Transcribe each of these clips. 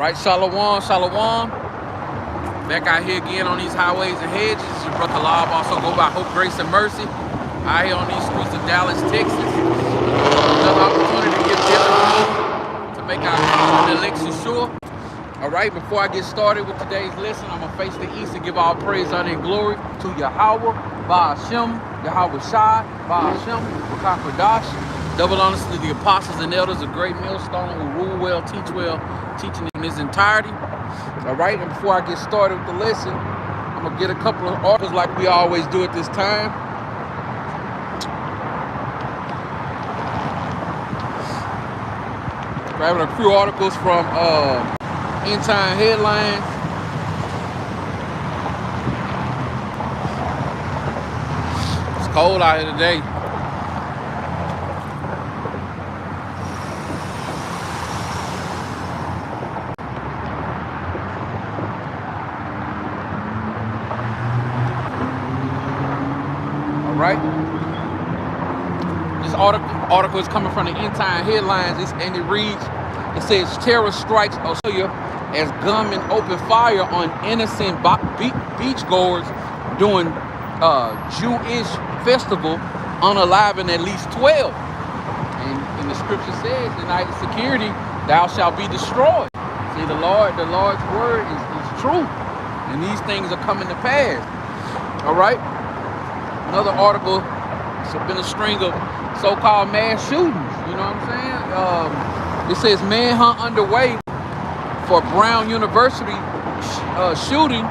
Right, Shalom, Shalom. Back out here again on these highways and hedges. It's your brother Lob, also go by Hope, Grace, and Mercy. Out here on these streets of Dallas, Texas. Another opportunity to get together to make our election sure. All right, before I get started with today's lesson, I'm going to face the east and give all praise, honor, and glory to Yahweh, Ba'ashem, Yahweh Shai, Ba'ashem, Rakakadash. Double honors to the apostles and elders, a great millstone who rule well, teach well, teaching in his entirety. All right, and before I get started with the lesson, I'm going to get a couple of articles like we always do at this time. Grabbing a few articles from End Time Headlines. It's cold out here today. Right? This article is coming from the End Time Headlines, and it reads, it says, terror strikes Australia as gunmen open fire on innocent beachgoers during Jewish festival, unaliving at least 12. And the scripture says, united security, thou shalt be destroyed. See, the Lord's word is true, and these things are coming to pass. All right? Another article, it's been a string of so-called mass shootings, you know what I'm saying? It says manhunt underway for Brown University shooting,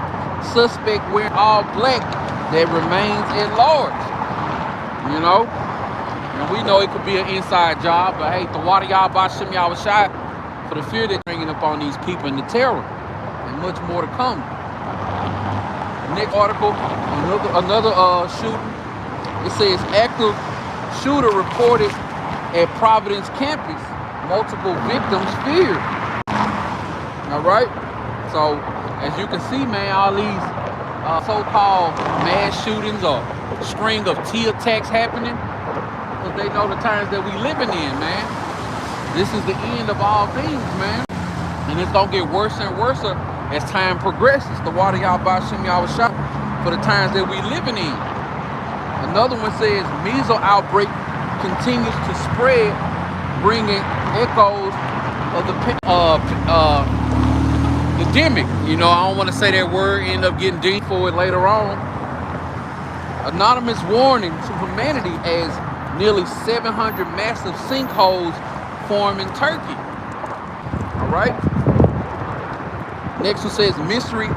suspect wearing all black that remains at large, you know? And we know it could be an inside job, but hey, the water y'all Ba'ashem Yahweh Shai for the fear they're bringing up on these people and the terror, and much more to come. Next article, another shooting. It says active shooter reported at Providence campus. Multiple victims feared. All right. So as you can see, man, all these so-called mass shootings or string of T attacks happening, because they know the times that we living in, man. This is the end of all things, man, and it's gonna get worse and worse as time progresses. The water y'all Ba'ashem Yahweh Shai for the times that we living in. Another one says measles outbreak continues to spread, bringing echoes of the pandemic. You know, I don't want to say that word, end up getting deep for it later on. Anonymous warning to humanity as nearly 700 massive sinkholes form in Turkey. All right. Next one says mystery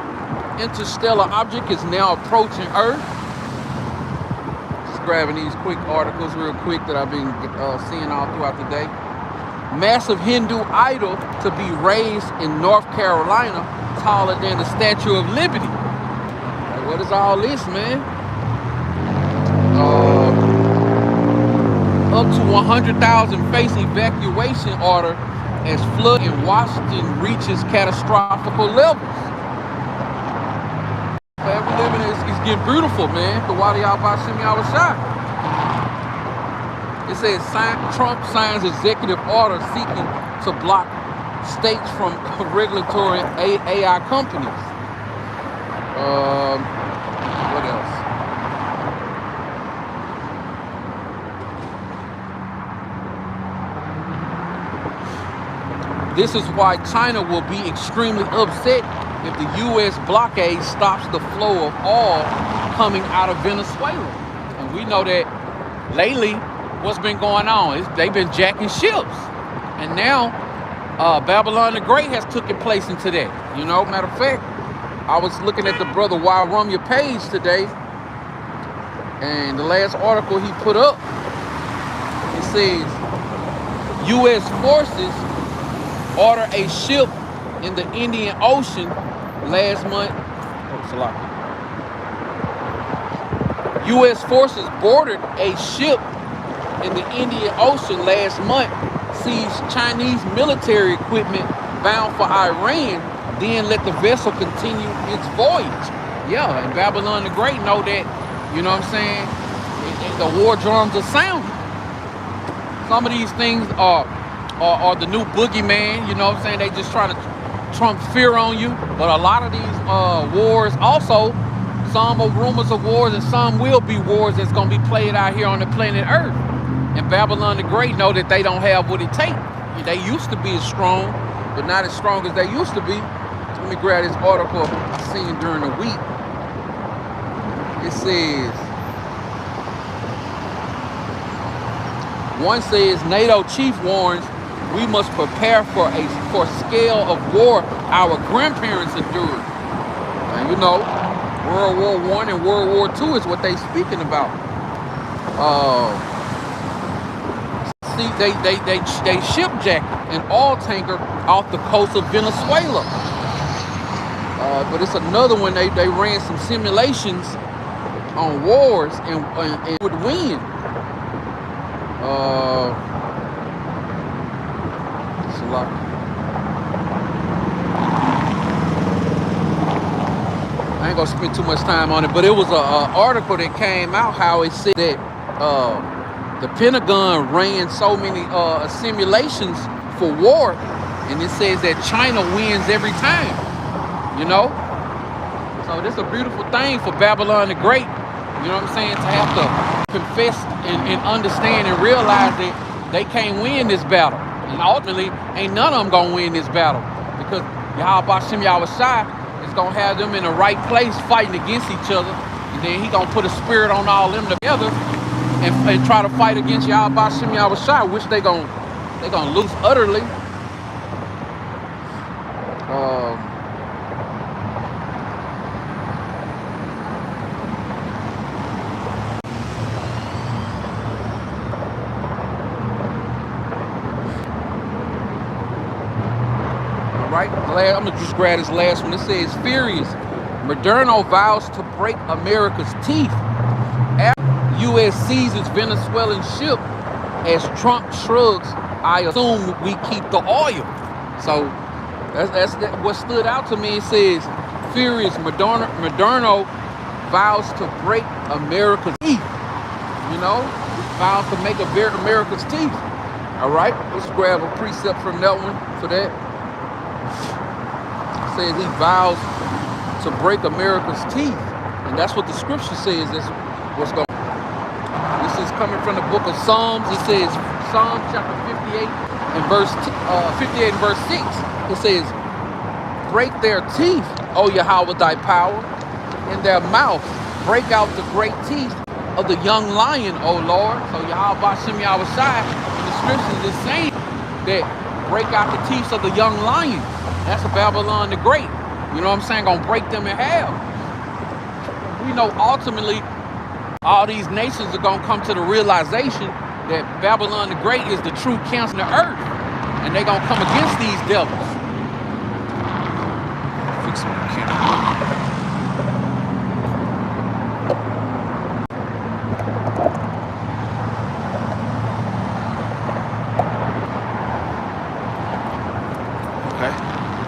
interstellar object is now approaching Earth. Just grabbing these quick articles real quick that I've been seeing all throughout the day. Massive Hindu idol to be raised in North Carolina, taller than the Statue of Liberty. Like, what is all this, man? Up to 100,000 face evacuation order as flood in Washington reaches catastrophic levels. Man, we living it's getting beautiful, man. The water y'all Ba'ashem Yahweh Shai. It says Trump signs executive order seeking to block states from regulatory AI companies. What else? This is why China will be extremely upset if the U.S. blockade stops the flow of oil coming out of Venezuela. And we know that lately, what's been going on is they've been jacking ships. And now, Babylon the Great has taken place into that. You know, matter of fact, I was looking at the brother Wild Rumya page today, and the last article he put up, it says, U.S. forces order a ship in the Indian Ocean last month. U.S. forces boarded a ship in the Indian Ocean last month, seized Chinese military equipment bound for Iran, then let the vessel continue its voyage. Yeah, and Babylon the Great know that, you know what I'm saying, the war drums are sounding. Some of these things are the new boogeyman, you know what I'm saying? They just trying to trump fear on you. But a lot of these wars also, some are rumors of wars and some will be wars that's going to be played out here on the planet Earth. And Babylon the Great know that they don't have what it takes. They used to be as strong, but not as strong as they used to be. Let me grab this article I seen during the week. It says, one says, NATO chief warns we must prepare for scale of war our grandparents endured. And you know, World War I and World War II is what they speaking about. See, they shipjacked an oil tanker off the coast of Venezuela. But it's another one. They ran some simulations on wars and would win. It's a lot. I ain't gonna spend too much time on it, but it was an article that came out how it said that the Pentagon ran so many simulations for war, and it says that China wins every time. You know, so this is a beautiful thing for Babylon the Great. You know what I'm saying? To have to confess and understand and realize that they can't win this battle, and ultimately ain't none of them gonna win this battle because Yahweh Shem Yahushai is gonna have them in the right place fighting against each other, and then he gonna put a spirit on all them together and try to fight against Yahweh Shem Yahushai, which they gonna lose utterly. Right? I'm gonna just grab this last one. It says, furious, Moderno vows to break America's teeth after U.S. seizes Venezuelan ship as Trump shrugs, I assume we keep the oil. So that's what stood out to me. It says, furious, Moderno vows to break America's teeth. You know, vows to make America's teeth. All right, let's grab a precept from that one for that. Says he vows to break America's teeth, and that's what the scripture says. That's what's going. This is coming from the book of Psalms. It says Psalm chapter 58 and verse 58 and verse 6. It says, "Break their teeth, O Yahweh, thy power, in their mouth. Break out the great teeth of the young lion, O Lord." So Yahweh Shem Yahushai in the scriptures is saying that break out the teeth of the young lion. That's a Babylon the Great. You know what I'm saying? Gonna break them in half. We know ultimately all these nations are gonna come to the realization that Babylon the Great is the true council of the earth. And they're gonna come against these devils. Fix my camera.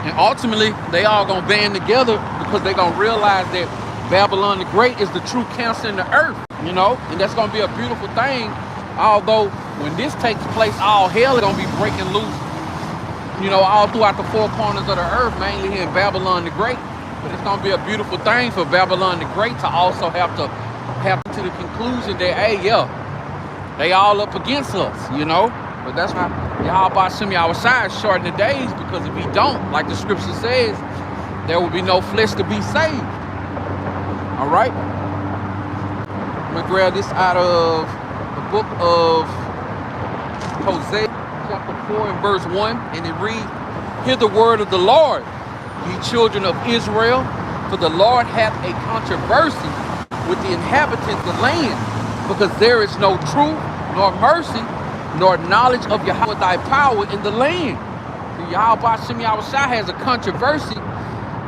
And ultimately, they all gonna band together because they gonna realize that Babylon the Great is the true council in the earth, you know? And that's gonna be a beautiful thing. Although when this takes place, all hell is gonna be breaking loose, you know, all throughout the four corners of the earth, mainly here in Babylon the Great. But it's gonna be a beautiful thing for Babylon the Great to also have to the conclusion that, hey, yeah, they all up against us, you know? But that's why Yahweh Shem Yahushai shorten the days, because if he don't, like the scripture says, there will be no flesh to be saved. All right? I'm going to grab this out of the book of Hosea, chapter 4 and verse 1, and it reads, "Hear the word of the Lord, ye children of Israel, for the Lord hath a controversy with the inhabitants of the land, because there is no truth, nor mercy, nor knowledge of Yahweh thy power in the land." The Yahweh Shem Yahushai has a controversy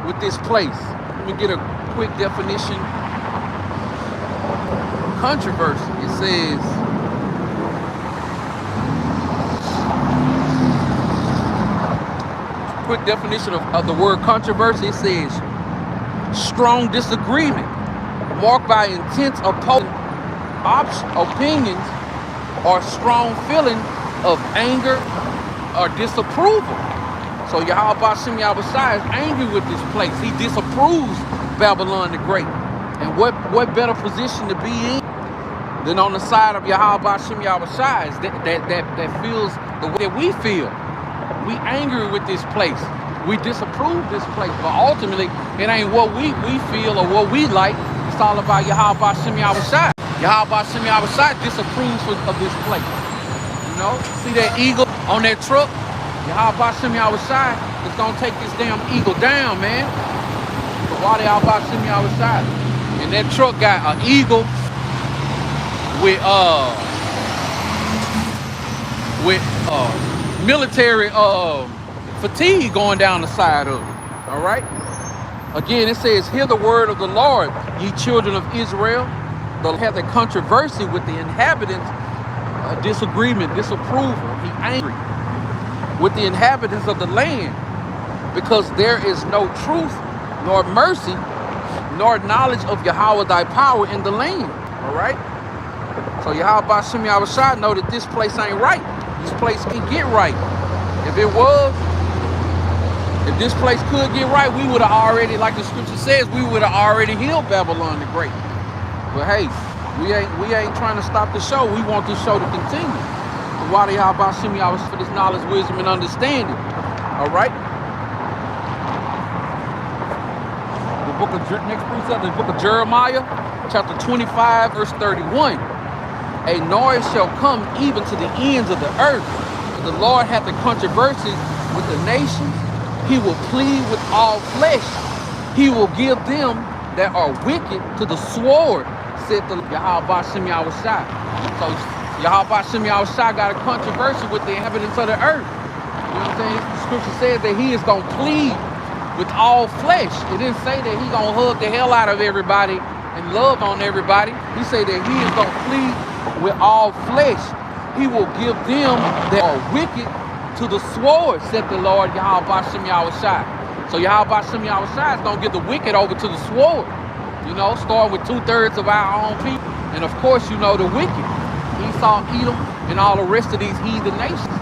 with this place. Let me get a quick definition. Controversy. It says, quick definition of the word controversy. It says, strong disagreement marked by intense opposing opinions or strong feeling of anger or disapproval. So Yahweh Bashem Yahushua is angry with this place. He disapproves Babylon the Great. And what better position to be in than on the side of Yahweh Bashem Yahushua that feels the way that we feel. We angry with this place. We disapprove this place. But ultimately, it ain't what we feel or what we like. It's all about Yahweh Bashem Yahushua. Yahweh Bashem Yahushua disapproves of this place. You know, see that eagle on that truck? Yahweh Bashem Yahushua is gonna take this damn eagle down, man. So why the Yahweh Bashem Yahushua? And that truck got an eagle with military fatigue going down the side of it. All right. Again, it says, "Hear the word of the Lord, ye children of Israel." They'll have a controversy with the inhabitants, disagreement, disapproval. He angry with the inhabitants of the land, because there is no truth, nor mercy, nor knowledge of Yahweh thy power in the land. All right. So Yahweh Bashem Yahushua know that this place ain't right. This place can get right. If this place could get right, we would have already, like the scripture says, we would have already healed Babylon the Great. But hey, we ain't trying to stop the show. We want this show to continue. So why the Yahweh Bashem Yahushua for this knowledge, wisdom, and understanding. All right. Next precept, the book of Jeremiah, chapter 25, verse 31. A noise shall come even to the ends of the earth. The Lord hath a controversy with the nations. He will plead with all flesh. He will give them that are wicked to the sword, said the Yahweh Bashem Yahushua. So Yahweh Bashem Yahushua got a controversy with the inhabitants of the earth. You know what I'm saying? The scripture says that he is going to plead with all flesh. It didn't say that he's going to hug the hell out of everybody and love on everybody. He said that he is going to plead with all flesh. He will give them that are wicked to the sword, said the Lord Yahweh Bashem Yahushua. So Yahweh Bashem Yahushua is going to get the wicked over to the sword. You know, starting with 2/3 of our own people. And of course, you know, the wicked. Esau, Edom, and all the rest of these heathen nations.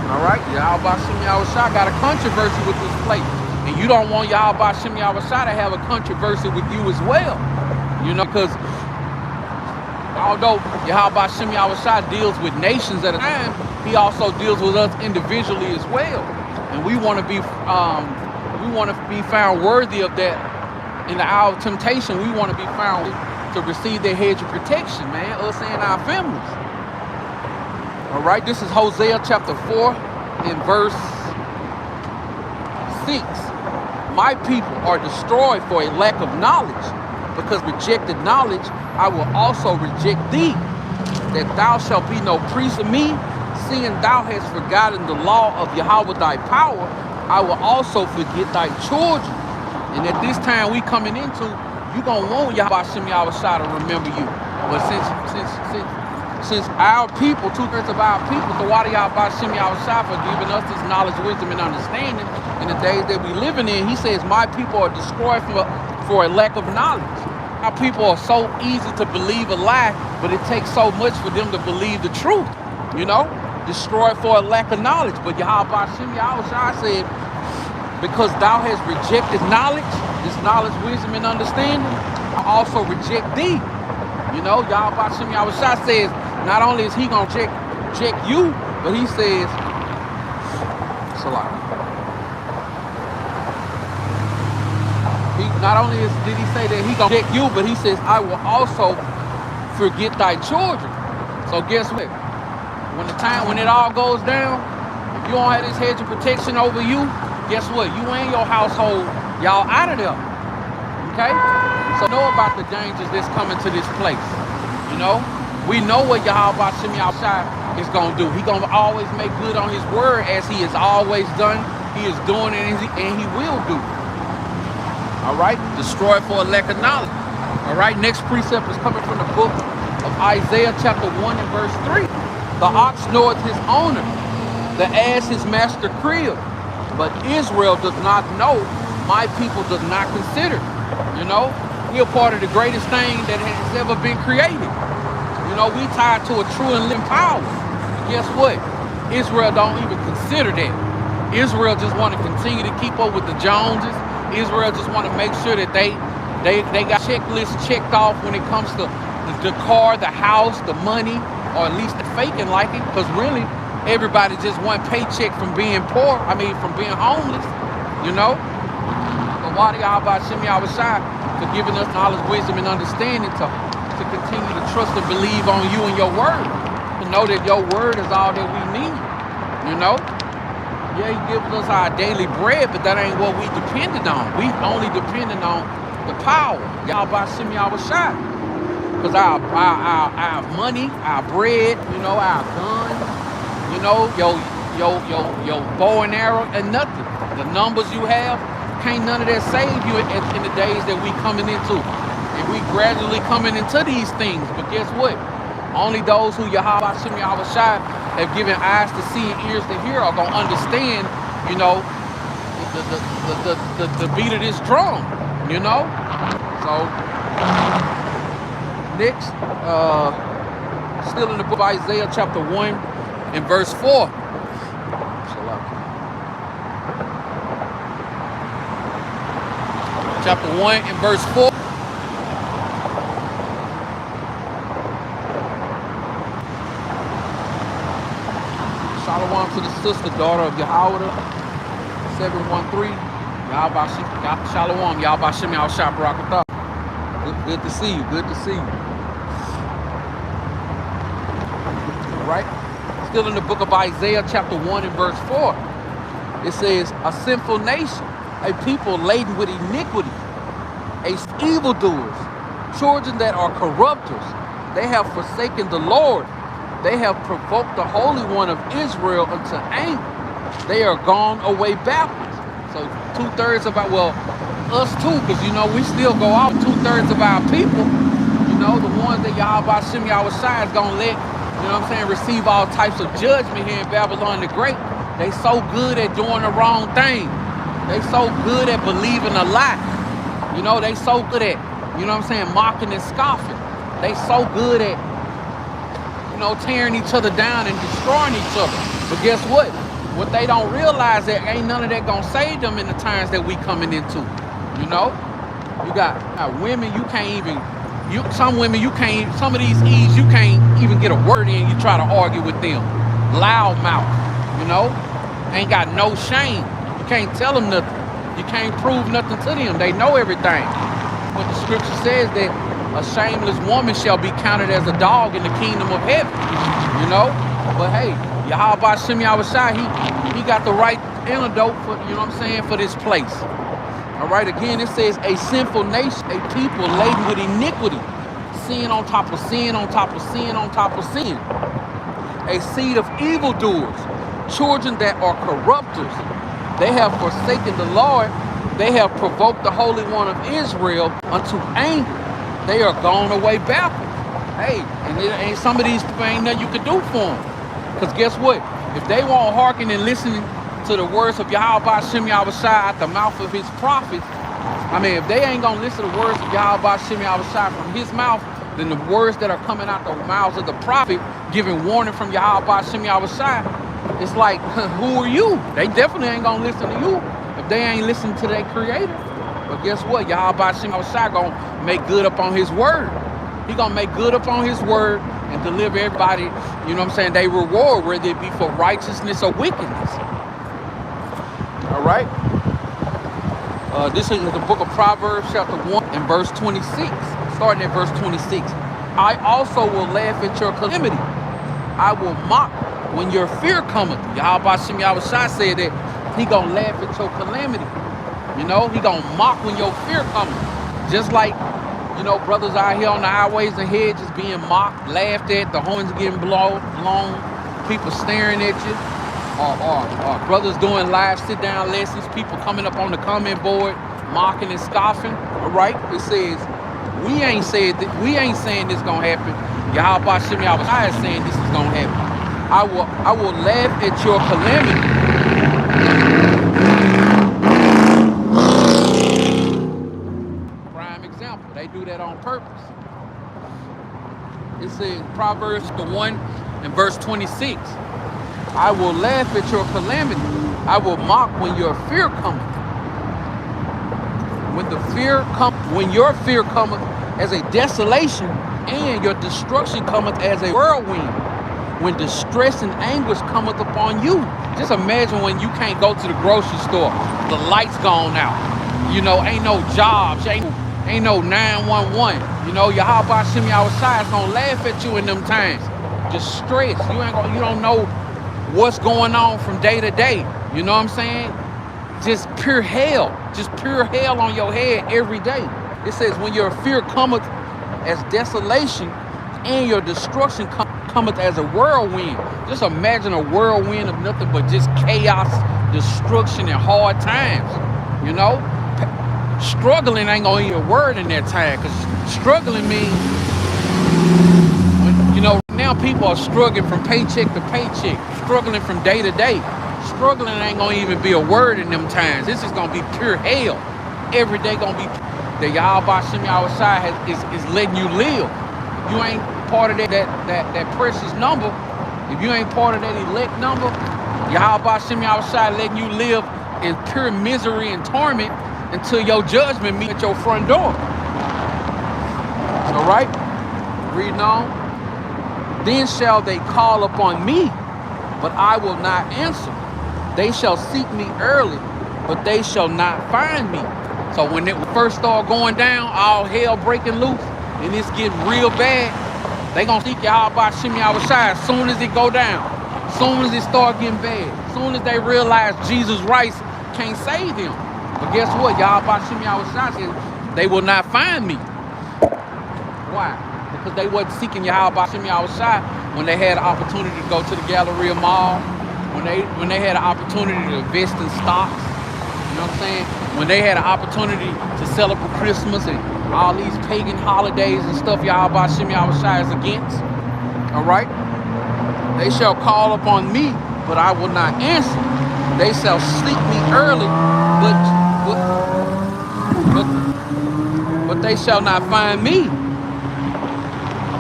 All right, Yahweh Bashem Yahushua got a controversy with this place. And you don't want Yahweh Bashem Yahushua to have a controversy with you as well. You know, because although Yahweh Bashem Yahushua deals with nations at a time, he also deals with us individually as well. And we want to be found worthy of that in the hour of temptation. We want to be found to receive their hedge of protection, man, us and our families. All right, this is Hosea chapter 4 and verse 6. My people are destroyed for a lack of knowledge. Because rejected knowledge, I will also reject thee, that thou shalt be no priest of me, seeing thou hast forgotten the law of Yahweh thy power. I will also forget thy children. And at this time we coming into, you gonna want Yahweh Bashem Yahushua to remember you. But since our people, 2/3 of our people, so why do Yahweh Bashem Yahushua for giving us this knowledge, wisdom, and understanding in the days that we living in? He says, my people are destroyed for a lack of knowledge. Our people are so easy to believe a lie, but it takes so much for them to believe the truth. You know, destroyed for a lack of knowledge. But Yahweh Bashem Yahushua said, because thou hast rejected knowledge, this knowledge, wisdom, and understanding, I also reject thee. You know, Yahweh Bashem Yahushua says, not only is he gonna reject you, but he says, Salah. Not only did he say that he gonna reject you, but he says, I will also forget thy children. So guess what? When it all goes down, if you don't have this hedge of protection over you, guess what? You and your household, y'all out of there. Okay? So know about the dangers that's coming to this place. You know? We know what Yahweh Bashem Yahushua is gonna do. He gonna always make good on his word, as he has always done. He is doing it, and he will do. All right, destroyed for a lack of knowledge. All right, next precept is coming from the book of Isaiah chapter 1 and verse 3. The ox knoweth his owner, the ass his master crib, but Israel does not know, my people does not consider. You know, we are part of the greatest thing that has ever been created. You know, we tied to a true and living power. And guess what? Israel don't even consider that. Israel just want to continue to keep up with the Joneses. Israel just want to make sure that they got checklists checked off when it comes to the car, the house, the money, or at least the faking like it. Because really, everybody just one paycheck from being poor. I mean, from being homeless. You know. But Wadi Abba Shem Yahushai for giving us knowledge, wisdom, and understanding to continue to trust and believe on you and your word. To know that your word is all that we need. You know. Yeah, he gives us our daily bread, but that ain't what we depended on. We only depended on the power. Y'all by Shem Yahushai. Because our money, our bread, you know, our guns, you know, your bow and arrow, and nothing. The numbers you have, can't none of that save you in the days that we coming into. And we gradually coming into these things. But guess what? Only those who Yahweh Shem Yahushai have given eyes to see and ears to hear are gonna understand, you know, the beat of this drum, you know. So next, still in the book of Isaiah, chapter 1 and verse 4. Chapter 1 and verse 4. Shalom to the sister, daughter of Yahweh, 713. Shalom, Yahweh Shem Yahushai Barakatah. Good to see you, good to see you. All right? Still in the book of Isaiah, chapter 1 and verse 4. It says, a sinful nation, a people laden with iniquity, evildoers, children that are corrupters. They have forsaken the Lord. They have provoked the Holy One of Israel unto anger. They are gone away backwards. So 2/3 of our, well, us too, because, you know, we still go out. 2/3 of our people, you know, the ones that Yahweh Shem Yahushai is going to let, you know what I'm saying, receive all types of judgment here in Babylon the Great. They so good at doing the wrong thing. They so good at believing a lie. You know, they so good at, you know what I'm saying, mocking and scoffing. They so good at, you know, tearing each other down and destroying each other. But guess what? What they don't realize that ain't none of that gonna save them in the times that we coming into. You know? You got women, you can't even, some women you can't, some of these E's you can't even get a word in, you try to argue with them. Loud mouth, you know? Ain't got no shame. You can't tell them nothing. You can't prove nothing to them. They know everything. But the scripture says that a shameless woman shall be counted as a dog in the kingdom of heaven. You know? But hey, Yahweh Shem Yahushai, he got the right antidote for, you know what I'm saying, for this place. All right, again, it says a sinful nation, a people laden with iniquity, sin on top of sin on top of sin on top of sin. A seed of evildoers, children that are corrupters. They have forsaken the Lord. They have provoked the Holy One of Israel unto anger. They are gone away backwards. Hey, and some of these people ain't nothing you can do for them. Because guess what? If they won't hearken and listen to the words of Yahweh Shem Yahushai at the mouth of his prophets, I mean, if they ain't going to listen to the words of Yahweh Shem Yahushai from his mouth, then the words that are coming out the mouths of the prophet, giving warning from Yahweh Shem Yahushai, it's like, who are you? They definitely ain't going to listen to you if they ain't listening to their creator. But guess what? Yahweh Shem Yahushai going to make good up on his word. He going to make good up on his word and deliver everybody, you know what I'm saying, they reward, whether it be for righteousness or wickedness. All right? This is the book of Proverbs, chapter 1 and verse 26. Starting at verse 26. I also will laugh at your calamity. I will mock when your fear cometh. Yahweh Shem Yahushai said that he going to laugh at your calamity. You know, he going to mock when your fear cometh. Just like, you know, brothers out here on the highways and hedges being mocked, laughed at, the horns getting blown, people staring at you, or brothers doing live sit-down lessons, people coming up on the comment board, mocking and scoffing. All right, it says, we ain't saying this gonna happen. Yahweh Shem Yahushai is saying this is gonna happen. I will laugh at your calamity. They do that on purpose. It says Proverbs 1 and verse 26. I will laugh at your calamity. I will mock when your fear cometh. When your fear cometh as a desolation, and your destruction cometh as a whirlwind. When distress and anguish cometh upon you. Just imagine when you can't go to the grocery store, the lights gone out. You know, ain't no jobs, ain't no 911. You know, Yahweh Shem Yahweh is gonna laugh at you in them times. Just stress. You don't know what's going on from day to day. You know what I'm saying? Just pure hell on your head every day. It says, when your fear cometh as desolation, and your destruction cometh as a whirlwind. Just imagine a whirlwind of nothing but just chaos, destruction, and hard times. You know, struggling ain't gonna be a word in that time, because struggling means, you know, now people are struggling from paycheck to paycheck, struggling from day to day. Struggling ain't gonna even be a word in them times. This is gonna be pure hell. Every day gonna be the Yahweh Shem Yahweh is letting you live. You ain't part of that precious number. If you ain't part of that elect number, Yahweh Shem Yahweh letting you live in pure misery and torment until your judgment meet at your front door. All right, reading on. Then shall they call upon me, but I will not answer. They shall seek me early, but they shall not find me. So when it first start going down, all hell breaking loose, and it's getting real bad, they gonna seek Yahweh Shem Yahweh as soon as it go down, soon as it start getting bad, soon as they realize Jesus Christ can't save them. But guess what? Yahweh Shem Yahweh says they will not find me. Why? Because they wasn't seeking Yahweh Shem Yahweh when they had the opportunity to go to the Galleria Mall, when they had an opportunity to invest in stocks. You know what I'm saying? When they had an opportunity to celebrate Christmas and all these pagan holidays and stuff Yahweh Shem Yahweh is against. All right? They shall call upon me, but I will not answer. They shall seek me early, but they shall not find me.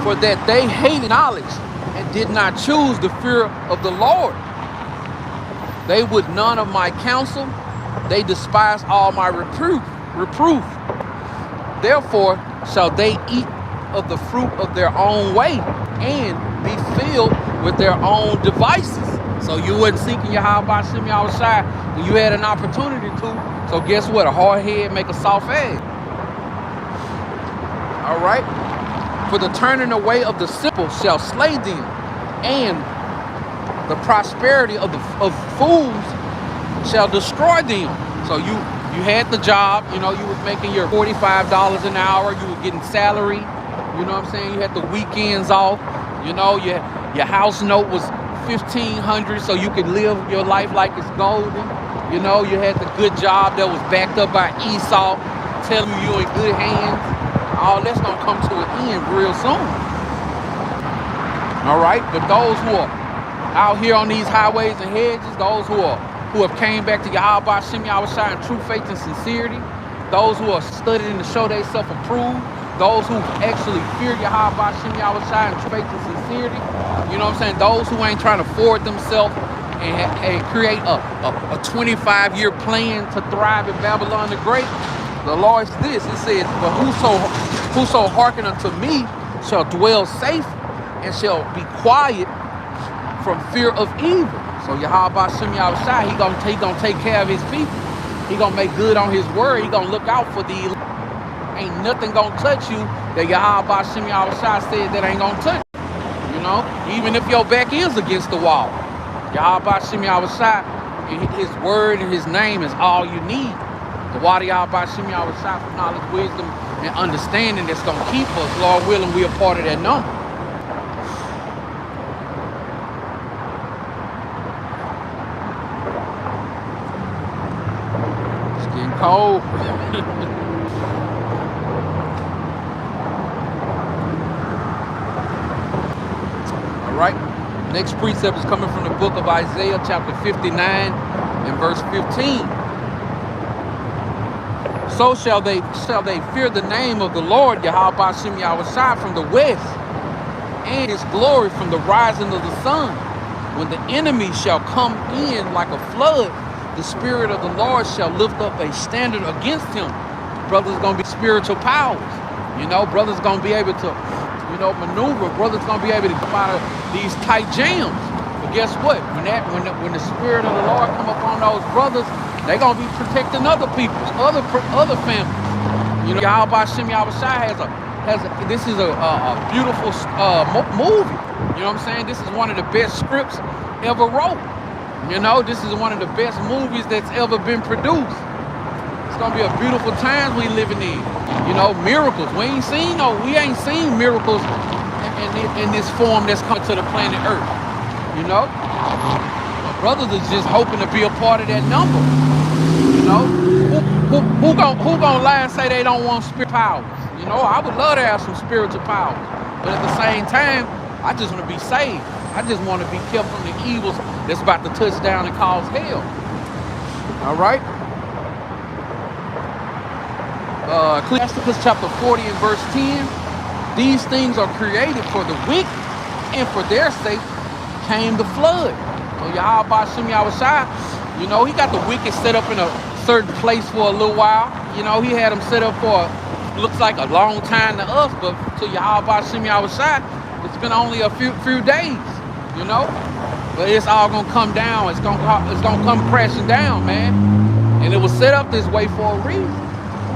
For that they hated knowledge and did not choose the fear of the Lord. They would none of my counsel. They despise all my reproof. Therefore shall they eat of the fruit of their own way and be filled with their own devices. So you wasn't seeking Yahweh Shem Yahweh when you had an opportunity to. So guess what? A hard head make a soft egg. All right? For the turning away of the simple shall slay them, and the prosperity of fools shall destroy them. So you had the job, you know, you was making your $45 an hour, you were getting salary, you know what I'm saying? You had the weekends off, you know, your house note was $1,500 so you could live your life like it's golden. You know, you had the good job that was backed up by Esau, telling you you're in good hands. All that's gonna come to an end real soon. All right, but those who are out here on these highways and hedges, those who have came back to Yahweh Shem Yahweh in true faith and sincerity, those who are studying to show they self-approved, those who actually fear Yahweh Shem Yahweh in true faith and sincerity, you know what I'm saying? Those who ain't trying to forward themselves and create a 25-year plan to thrive in Babylon the Great. The Lord is this, it says, but whoso hearken unto me shall dwell safe and shall be quiet from fear of evil. So Yahweh Shem Yahweh, he gonna take care of his people. He gonna make good on his word. He gonna look out for the elect. Ain't nothing gonna touch you that Yahweh Shem Yahweh said that ain't gonna touch you. You know, even if your back is against the wall, Yahweh Shem Yahweh, his word and his name is all you need. The water Yahweh Shem Yahweh for knowledge, wisdom, and understanding that's gonna keep us. Lord willing, we are part of that number. Cold. All right. Next precept is coming from the book of Isaiah, chapter 59 and verse 15. So shall they fear the name of the Lord, Yahweh Shem Yahweh, from the west, and his glory from the rising of the sun. When the enemy shall come in like a flood, the Spirit of the Lord shall lift up a standard against him. Brothers gonna be spiritual powers. You know, brothers gonna be able to, you know, maneuver. Brothers gonna be able to come out of these tight jams. But guess what? When the Spirit of the Lord come upon those brothers, they gonna be protecting other people's, other families. You know, Yahweh Shem Yahushua this is a beautiful movie. You know what I'm saying? This is one of the best scripts ever wrote. You know, this is one of the best movies that's ever been produced. It's gonna be a beautiful time we living in. You know, miracles. We ain't seen miracles in this form that's come to the planet Earth. You know, my brothers is just hoping to be a part of that number. You know, who gonna lie and say they don't want spirit powers? You know, I would love to have some spiritual powers, but at the same time, I just want to be saved. I just want to be kept from the evils that's about to touch down and cause hell. All right. Ecclesiastes chapter 40 and verse 10. These things are created for the wicked, and for their sake came the flood. So Yahweh Shem Yahushua, you know, he got the wicked set up in a certain place for a little while. You know, he had them set up for looks like a long time to us, but to Yahweh Shem Yahushua, it's been only a few days. You know, but it's all gonna come down. It's gonna come crashing down, man. And it was set up this way for a reason.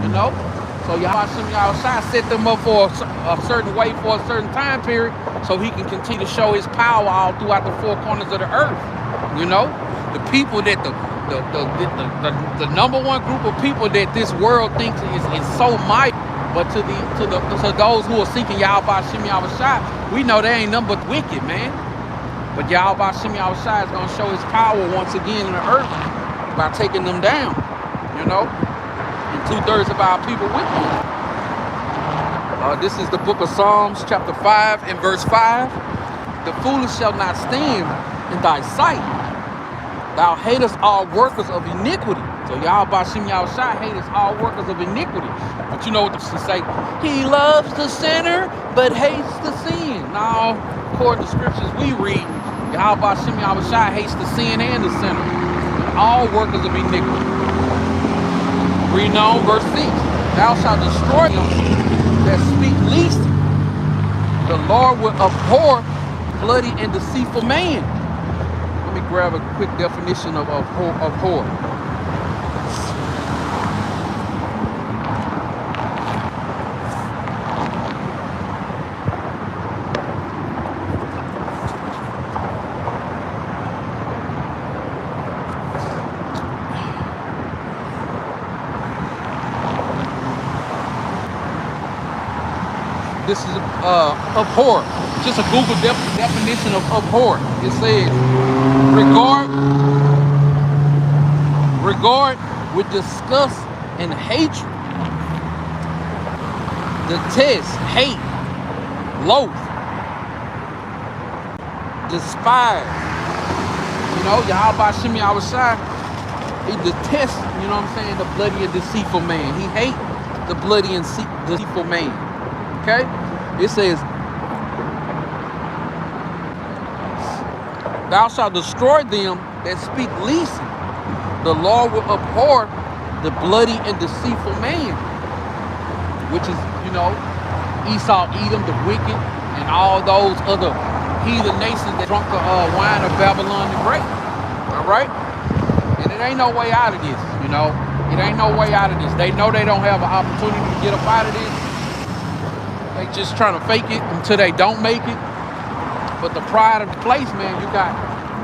You know, so Yahweh Shem Yahushua set them up for a certain way for a certain time period, so he can continue to show his power all throughout the four corners of the earth. You know, the people that the number one group of people that this world thinks is so mighty, but to those who are seeking Yahweh Shem Yahushua, we know they ain't nothing but wicked, man. But Yahweh Shem Yahushua is gonna show his power once again in the earth by taking them down. You know. 2/3 of our people with you. This is the book of Psalms, chapter 5 and verse 5. The foolish shall not stand in thy sight. Thou hatest all workers of iniquity. So Yahweh Shem Yahushua hateth all workers of iniquity. But you know what she say? He loves the sinner, but hates the sin. Now, according to scriptures we read, Yahweh Shem Yahushua hates the sin and the sinner. And all workers of iniquity. Reading on verse 6. Thou shalt destroy them that speak least. The Lord will abhor bloody and deceitful man. Let me grab a quick definition of abhor. This is abhor. Just a Google definition of abhor. It says regard with disgust and hatred, detest, hate, loathe, despise. You know, Yahweh Shem Yahushua, he detests, you know what I'm saying, the bloody and deceitful man. He hates the bloody and deceitful man. Okay? It says, thou shalt destroy them that speak leasing. The Lord will abhor the bloody and deceitful man, which is, you know, Esau, Edom, the wicked, and all those other heathen nations that drunk the wine of Babylon the Great. All right? And it ain't no way out of this, you know. It ain't no way out of this. They know they don't have an opportunity to get up out of this. They just trying to fake it until they don't make it. But the pride of the place, man, you got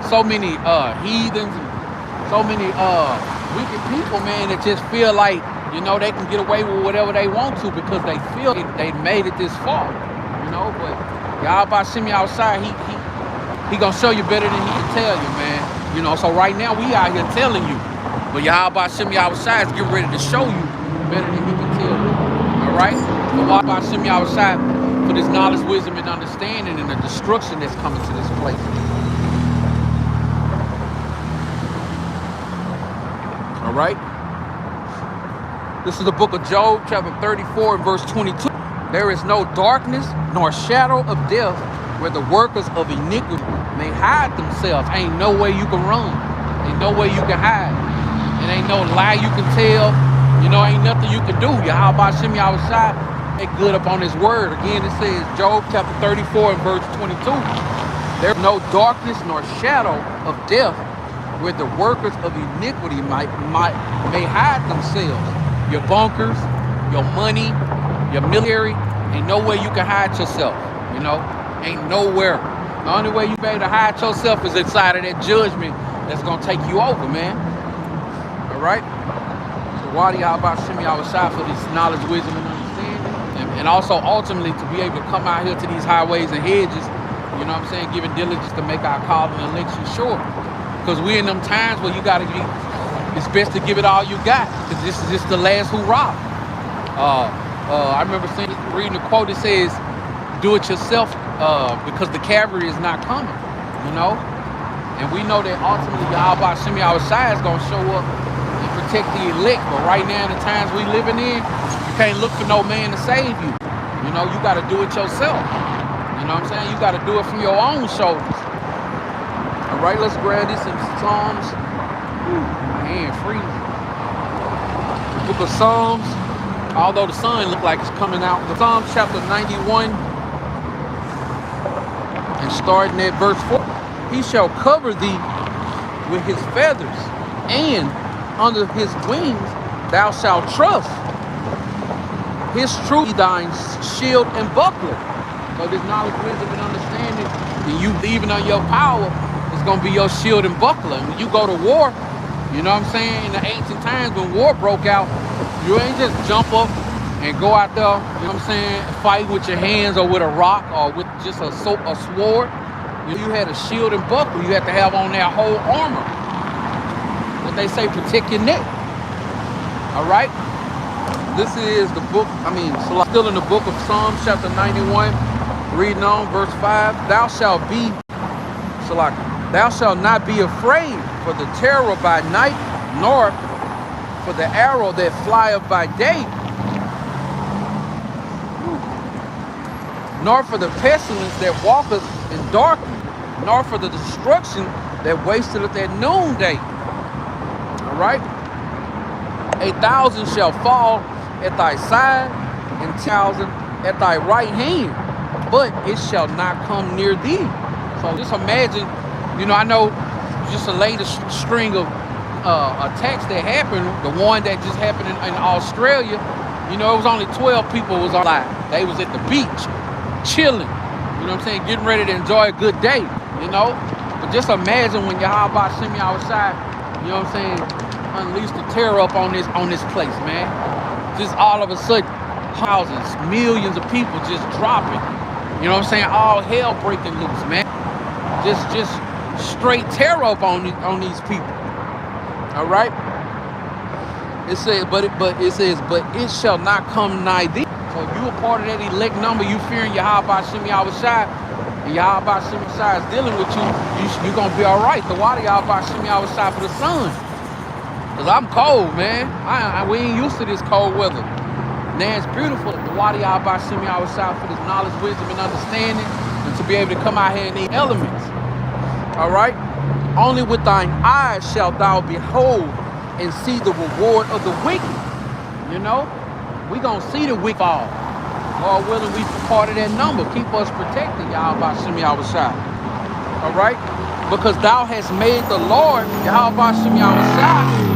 so many heathens and so many wicked people, man, that just feel like, you know, they can get away with whatever they want to because they feel they made it this far, you know. But Yahweh Shem Yahushua, he gonna show you better than he can tell you, man. You know, so right now we out here telling you, but Yahweh Shem Yahushua is getting ready to show you better than he can tell you. All right. Yahweh Shem Yahushua for this knowledge, wisdom, and understanding, and the destruction that's coming to this place. All right. This is the book of Job, chapter 34, and verse 22. There is no darkness nor shadow of death where the workers of iniquity may hide themselves. Ain't no way you can run. Ain't no way you can hide. It ain't no lie you can tell. You know, ain't nothing you can do. Yahweh Shem Yahushai make good up on his word. Again, it says, Job chapter 34 and verse 22. There's no darkness nor shadow of death where the workers of iniquity may hide themselves. Your bunkers, your money, your military, ain't no way you can hide yourself. You know, ain't nowhere. The only way you be able to hide yourself is inside of that judgment that's gonna take you over, man. All right. So why do y'all about Shem Yahushai for this knowledge, wisdom, and understanding, and also ultimately to be able to come out here to these highways and hedges. You know what I'm saying? Giving diligence to make our call and election sure. Because we're in them times where you got to be, it's best to give it all you got. Because this is just the last hurrah. I remember reading a quote that says, do it yourself because the cavalry is not coming, you know? And we know that ultimately Yahweh Shem Yahushai is going to show up and protect the elect. But right now in the times we living in, you can't look for no man to save you. You know, you got to do it yourself. You know what I'm saying? You got to do it from your own shoulders. All right, let's grab this in Psalms. Ooh, my hand freezing. The book of Psalms, although the sun look like it's coming out. The Psalms chapter 91 and starting at verse 4. He shall cover thee with his feathers, and under his wings thou shalt trust. His truth be thine shield and buckler. So this knowledge, wisdom, and understanding, and you leaving on your power, is going to be your shield and buckler. And when you go to war, you know what I'm saying? In the ancient times when war broke out, you ain't just jump up and go out there, you know what I'm saying, fight with your hands or with a rock or with just a sword. You had a shield and buckler. You had to have on that whole armor. What they say, protect your neck. All right? This is the book, still in the book of Psalms, chapter 91, reading on verse 5. Thou shalt not be afraid for the terror by night, nor for the arrow that flieth by day, nor for the pestilence that walketh in darkness, nor for the destruction that wasteth at noonday. All right? 1,000 shall fall at thy side, and 10,000 at thy right hand, but it shall not come near thee. So just imagine, you know, I know just the latest string of attacks that happened, the one that just happened in Australia, you know, it was only 12 people was alive. They was at the beach, chilling, you know what I'm saying, getting ready to enjoy a good day, you know. But just imagine when Yahweh Shem Yahushai, you know what I'm saying, unleashed the terror up on this place, man. Just all of a sudden, thousands, millions of people just dropping. You know what I'm saying? All hell breaking loose, man. Just straight terror up on these people. All right. It says, but it shall not come nigh thee. So if you a part of that elect number, you fearing Yahweh Shem Yahushai, and Yahweh Shem Yahushai is dealing with you, you're gonna be all right. The water Yahweh Shem Yahushai for the sun. Cause I'm cold, man. We ain't used to this cold weather. Now it's beautiful. The water Yahweh Shem Yahushai for this knowledge, wisdom, and understanding, and to be able to come out here in the elements. All right. Only with thine eyes shalt thou behold and see the reward of the wicked. You know, we gonna see the wicked fall. Lord willing, we part of that number. Keep us protected, Yahweh Shem Yahushai. All right. Because thou hast made the Lord Yahweh Shem Yahushai.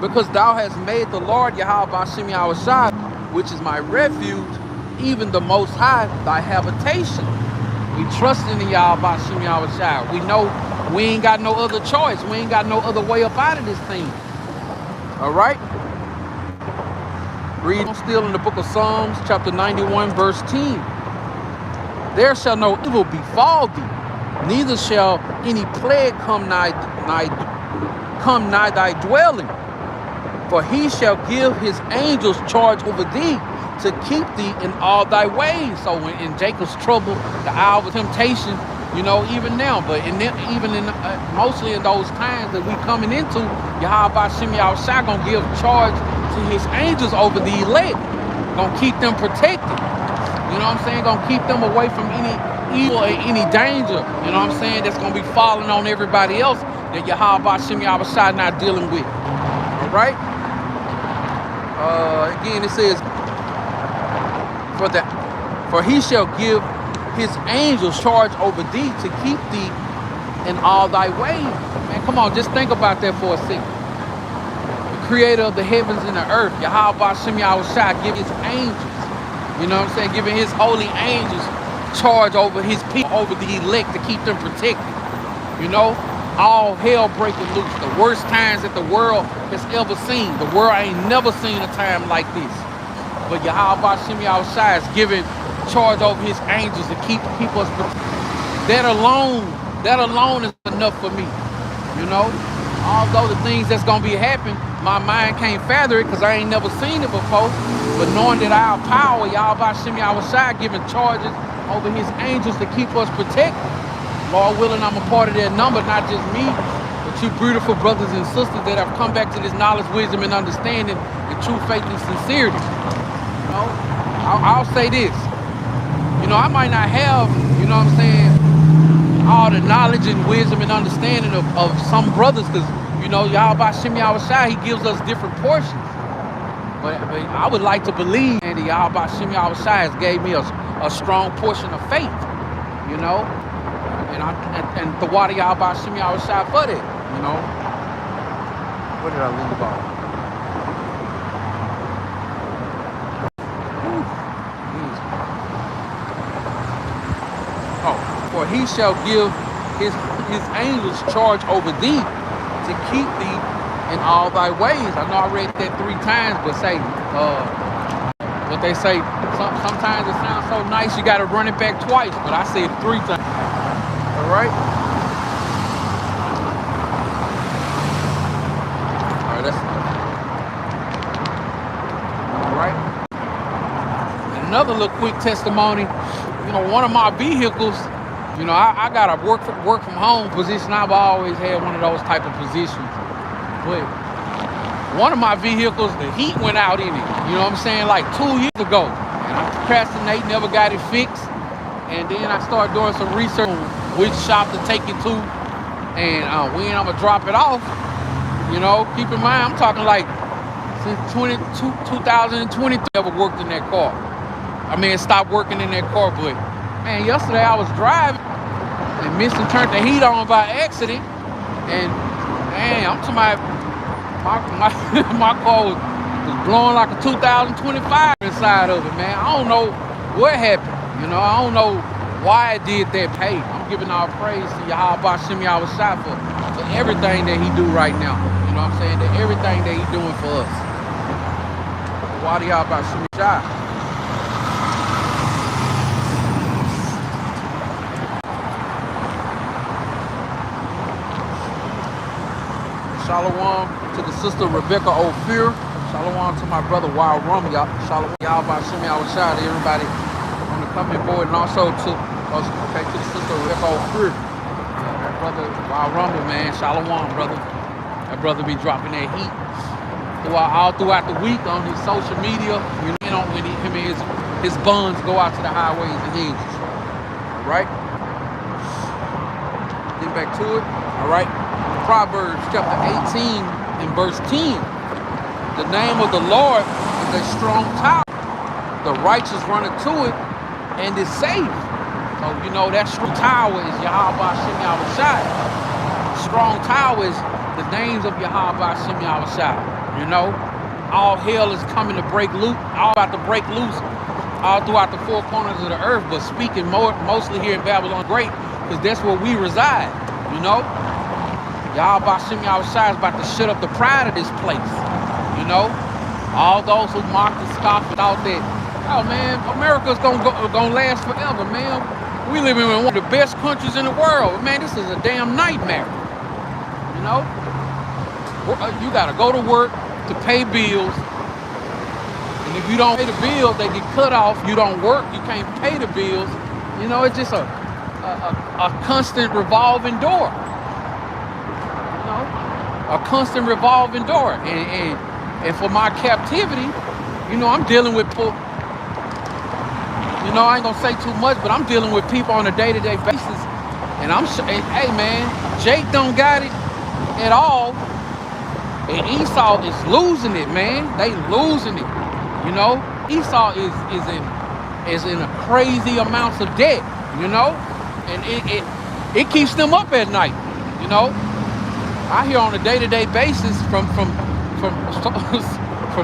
Because thou hast made the Lord Yahweh Shem Yahushai, which is my refuge, even the Most High, thy habitation. We trust in the Yahweh Shem Yahushai. We know we ain't got no other choice. We ain't got no other way up out of this thing. All right? Read still in the book of Psalms, chapter 91, verse 10. There shall no evil befall thee, neither shall any plague come nigh thy dwelling. For he shall give his angels charge over thee to keep thee in all thy ways. So when in Jacob's trouble, the hour of temptation, you know, even now, but mostly in those times that we coming into, Yahweh Shem Yahushai gonna give charge to his angels over the elect, gonna keep them protected. You know what I'm saying? Gonna keep them away from any evil or any danger. You know what I'm saying? That's gonna be falling on everybody else that Yahweh Shem Yahushua not dealing with. All right. Again, it says, for he shall give his angels charge over thee to keep thee in all thy ways. Man, come on, just think about that for a second. The creator of the heavens and the earth, Yahweh Shem Yahushua, give his angels, you know what I'm saying, giving his holy angels charge over his people, over the elect, to keep them protected. You know, all hell breaking loose. The worst times that the world has ever seen. The world ain't never seen a time like this. But Yahweh Shem Yahushua is giving charge over his angels to keep us protected. That alone is enough for me. You know, although the things that's gonna be happening, my mind can't fathom it because I ain't never seen it before. But knowing that our power, Yahweh Shem Yahushua, giving charges over his angels to keep us protected. Lord willing, I'm a part of that number, not just me, but you beautiful brothers and sisters that have come back to this knowledge, wisdom, and understanding, and true faith and sincerity. You know, I'll say this. You know, I might not have, you know what I'm saying, all the knowledge and wisdom and understanding of some brothers, because, you know, Yahweh Shem Yahushua, he gives us different portions. But I would like to believe that Yahweh Shem Yahushua has gave me a strong portion of faith, you know, and the water Yahweh Shem Yahushua for that, you know. What did I leave off? Oh, for he shall give his angels charge over thee to keep thee in all thy ways. I know I read that 3 times, but say, what they say, sometimes it sounds so nice you got to run it back twice, but I said it 3 times. All right? All right. And another little quick testimony, you know, one of my vehicles, you know, I got a work from home position. I've always had one of those type of positions. But one of my vehicles, the heat went out in it, you know what I'm saying, like 2 years ago. And I procrastinated, never got it fixed. And then I started doing some research on which shop to take it to and when I'm going to drop it off. You know, keep in mind, I'm talking like since 2023 I ever worked in that car. I mean, stopped working in that car, but man, yesterday I was driving and missed and turned the heat on by accident. And man, I'm talking about my car was blowing like a 2025 inside of it, man. I don't know what happened. You know, I don't know why it did that pay. I'm giving all praise to Yahweh Shem Yahushua for everything that he do right now. You know what I'm saying? That everything that he doing for us. Why do Yahweh Shem Yahushua? Shalom to the sister Rebecca Ophir. Shalom to my brother Wild Rum. Shalom Yahweh Shem Yahushua to everybody on the coming board, and also to the sister Rebecca Ophir. Brother Wild Rumble, man. Shalom, brother. That brother be dropping that heat all throughout the week on his social media. You know, when him and his buns go out to the highways and hedges. All right. Get back to it. All right. Proverbs chapter 18 and verse 10. The name of the Lord is a strong tower. The righteous run into it and is safe. So, you know, that strong tower is Yahweh Shem Yahushua. Strong tower is the names of Yahweh Shem Yahushua. You know, all hell is coming to break loose, all about to break loose all throughout the 4 corners of the earth, but speaking mostly here in Babylon Great, because that's where we reside, you know. Yahweh Shem Yahushua is about to shut up the pride of this place, you know. All those who mocked and scoffed and thought that, oh man, America's gonna last forever, man. We live in one of the best countries in the world. Man, this is a damn nightmare. You know? You gotta go to work to pay bills. And if you don't pay the bills, they get cut off. You don't work, you can't pay the bills. You know, it's just a constant revolving door. You know? A constant revolving door. And for my captivity, you know, I'm dealing with people. You know, I ain't gonna say too much, but I'm dealing with people on a day-to-day basis. And hey man, Jake don't got it. at all. And Esau is losing it, man. They losing it. You know, Esau is in a crazy amounts of debt. You know, and it keeps them up at night. You know, I hear on a day-to-day basis from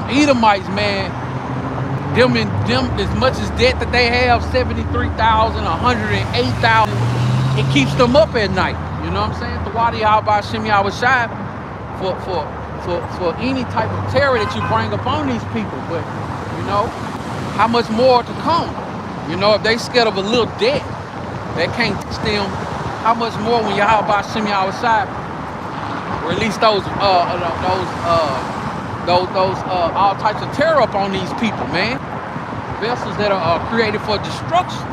Edomites, man. Them as much as debt that they have, 73,000, 108,000. It keeps them up at night. You know what I'm saying? Tawadi Yahweh Shem Yahushai for any type of terror that you bring upon these people. But you know, how much more to come? You know, if they scared of a little debt that can't touch them, how much more when Yahweh Shem Yahushai release those all types of terror upon these people, man. Vessels that are created for destruction.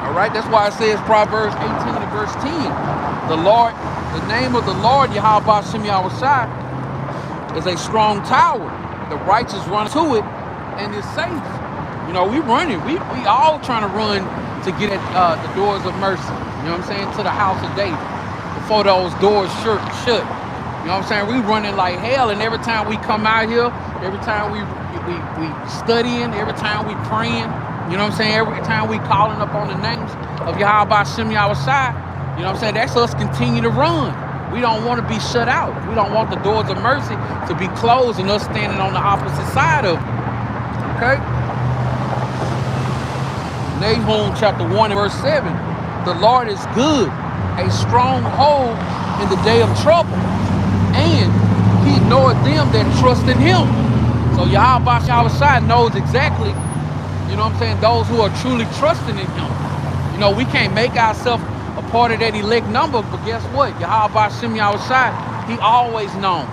All right, that's why it says Proverbs 18 and verse 10. The name of the Lord, Yahweh Shem Yahushai, is a strong tower. The righteous run to it and is safe. You know, we running. We all trying to run to get at the doors of mercy. You know what I'm saying? To the house of David. Before those doors shut. You know what I'm saying? We running like hell, and every time we come out here, every time we studying, every time we praying, you know what I'm saying? Every time we calling up on the names of Yahweh Shem Yahushai, you know what I'm saying? That's us continue to run. We don't want to be shut out. We don't want the doors of mercy to be closed and us standing on the opposite side of it. Okay? Nahum chapter 1 and verse 7. The Lord is good, a stronghold in the day of trouble, and he knoweth them that trust in him. So Yahweh Yahushua knows exactly, you know what I'm saying, those who are truly trusting in him. You know, we can't make ourselves a part of that elect number, but guess what? Yahweh Shem Yahushua, he always known.